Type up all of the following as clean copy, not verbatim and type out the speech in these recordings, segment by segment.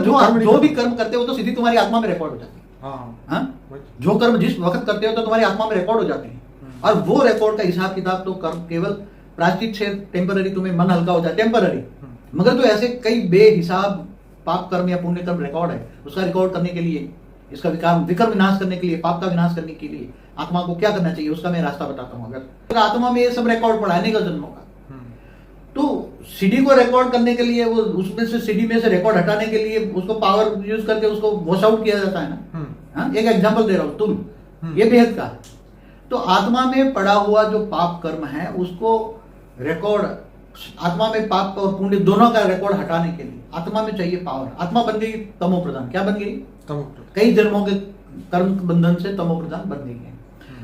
जो भी कर्म करते हो तो सीधी तुम्हारी आत्मा में रिकॉर्ड हो जाती है। हाँ, जो कर्म जिस वक्त करते हो तो तुम्हारी आत्मा में रिकॉर्ड हो जाते हैं, और वो रिकॉर्ड का हिसाब किताब तो कर्म केवल प्रायश्चित से टेम्पररी तुम्हें मन हल्का हो जाए, टेम्पररी। मगर तो ऐसे कई बेहिसाब पाप कर्म या पुण्य कर्म रिकॉर्ड है, उसका रिकॉर्ड करने के लिए, इसका विकर्म विनाश करने के लिए, पाप का विनाश करने के लिए आत्मा को क्या करना चाहिए उसका मैं रास्ता बताता हूँ। अगर आत्मा में ये सब रिकॉर्ड पढ़ाने का जन्मों का, तो सीडी को रिकॉर्ड करने के लिए, वो उसमें से सीडी में से रिकॉर्ड हटाने के लिए उसको पावर यूज करके उसको वॉश आउट किया जाता है ना। हाँ, एक एग्जांपल दे रहा हूँ, तुम ये बेहद का, तो आत्मा में पड़ा हुआ जो पाप कर्म है उसको रिकॉर्ड, आत्मा में पाप और पुण्य दोनों का रिकॉर्ड हटाने के लिए आत्मा में चाहिए पावर। आत्मा बन गई तमो प्रधान। क्या बन गई? तमो प्रधान। कई जन्मों के कर्म बंधन से तमो प्रधान बन गई है।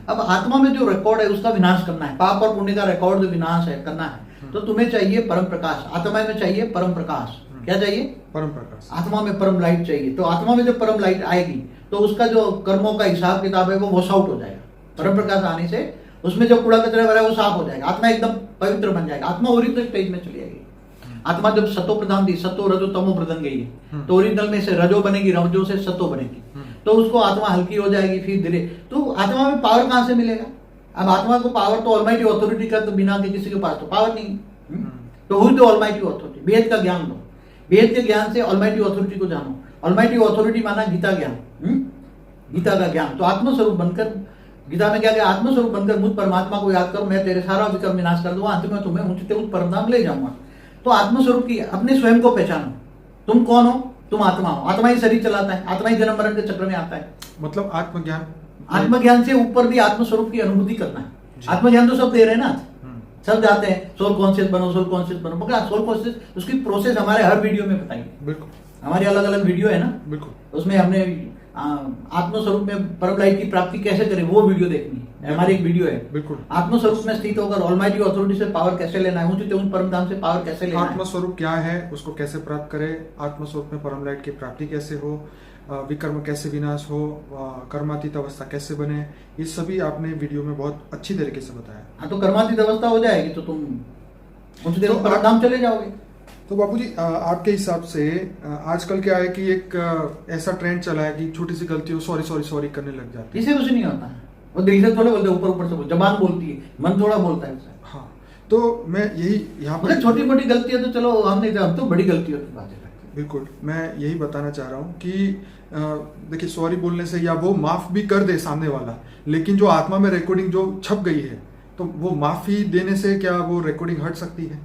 अब आत्मा में जो रिकॉर्ड है उसका विनाश करना है, पाप और पुण्य का रिकॉर्ड जो विनाश है करना है, तो तुम्हें चाहिए परम प्रकाश। आत्मा में चाहिए परम प्रकाश। क्या चाहिए? परम प्रकाश। आत्मा में परम लाइट चाहिए। तो आत्मा में जब परम लाइट आएगी तो उसका जो कर्मों का हिसाब किताब है वो वॉश आउट हो जाएगा। परम प्रकाश आने से उसमें जो कूड़ा कचरा भरा है वो साफ हो जाएगा, आत्मा एकदम पवित्र बन जाएगा, आत्मा ओरिजिनल स्टेज में चली जाएगी। आत्मा जब सतो प्रधान थी, सतो रजो तमो प्रधान गई है, तो ओरिजिनल में से रजो बनेगी, रजो से सतो बनेगी, तो उसको आत्मा हल्की हो जाएगी। फिर धीरे, तो आत्मा में पावर कहां से मिलेगा? अब आत्मा को पावर तो ऑलमाइटी अथॉरिटी का तो बिना के किसी के पास तो पावर नहीं। तो हुई तो ऑलमाइटी अथॉरिटी। वेद का ज्ञान लो, वेद के ज्ञान से ऑलमाइटी अथॉरिटी को जानो। ऑलमाइटी अथॉरिटी माना गीता ज्ञान, गीता का ज्ञान। तो आत्मस्वरूप बनकर, गीता में क्या, आत्मस्वरूप बनकर मुझ परमात्मा को याद करो, मैं तेरे सारा विकर्म विनाश कर दूंगा, अंत में तुम्हें ऊंचे उच्च परमधाम ले जाऊंगा। तो आत्मस्वरूप की अपने स्वयं को पहचानो। तुम कौन हो? तुम आत्मा हो। आत्मा ही शरीर चलाता है, आत्मा ही जन्म मरण के चक्र में आता है। मतलब आत्मज्ञान, आत्मज्ञान से ऊपर भी आत्मस्वरूप की अनुभूति करना है। आत्मज्ञान तो सब दे रहे हैं ना, सब जाते हैं सोल कॉन्शियस बनो, सोल कॉन्शियस बनो, मगर सोल कॉन्शियस उसकी प्रोसेस हमारे हर वीडियो में बताई। बिल्कुल, हमारे अलग अलग वीडियो है ना, बिल्कुल, उसमें हमने आत्मस्वरूप में परम लाइट की प्राप्ति कैसे करें वो वीडियो देखनी है। हमारी एक वीडियो है, बिल्कुल, आत्मस्वरूप में स्थित होकर ऑलमाइटी अथॉरिटी से पावर कैसे लेना है, ऊंचे परम धाम से पावर कैसे लेना है, आत्मस्वरूप क्या है उसको कैसे प्राप्त करें, आत्मस्वरूप में परम लाइट की प्राप्ति कैसे हो, विकर्म कैसे विनाश हो, कर्मातीत अवस्था कैसे बने, ये सभी आपने वीडियो में बहुत अच्छी तरीके से बताया। हाँ, तो कर्मातीत अवस्था हो जाएगी तो तुम ऊंचे परम धाम चले जाओगे। तो बाबूजी, आपके हिसाब से आजकल क्या है कि एक ऐसा ट्रेंड चला है कि छोटी सी गलती हो सॉरी सॉरी सॉरी करने लग जाते हैं। इसे कुछ नहीं होता, वो दिल से थोड़े बोलते, ऊपर ऊपर से जबान बोलती है, मन थोड़ा बोलता है। हाँ, तो मैं यही यहाँ पर, छोटी मोटी गलती है तो चलो हमने, तो बड़ी गलती होती बात है। बिल्कुल, मैं यही बताना चाह रहा हूँ कि देखिए, सॉरी बोलने से या वो माफ भी कर दे सामने वाला, लेकिन जो आत्मा में रिकॉर्डिंग जो छप गई है, तो वो माफी देने से क्या वो रिकॉर्डिंग हट सकती है?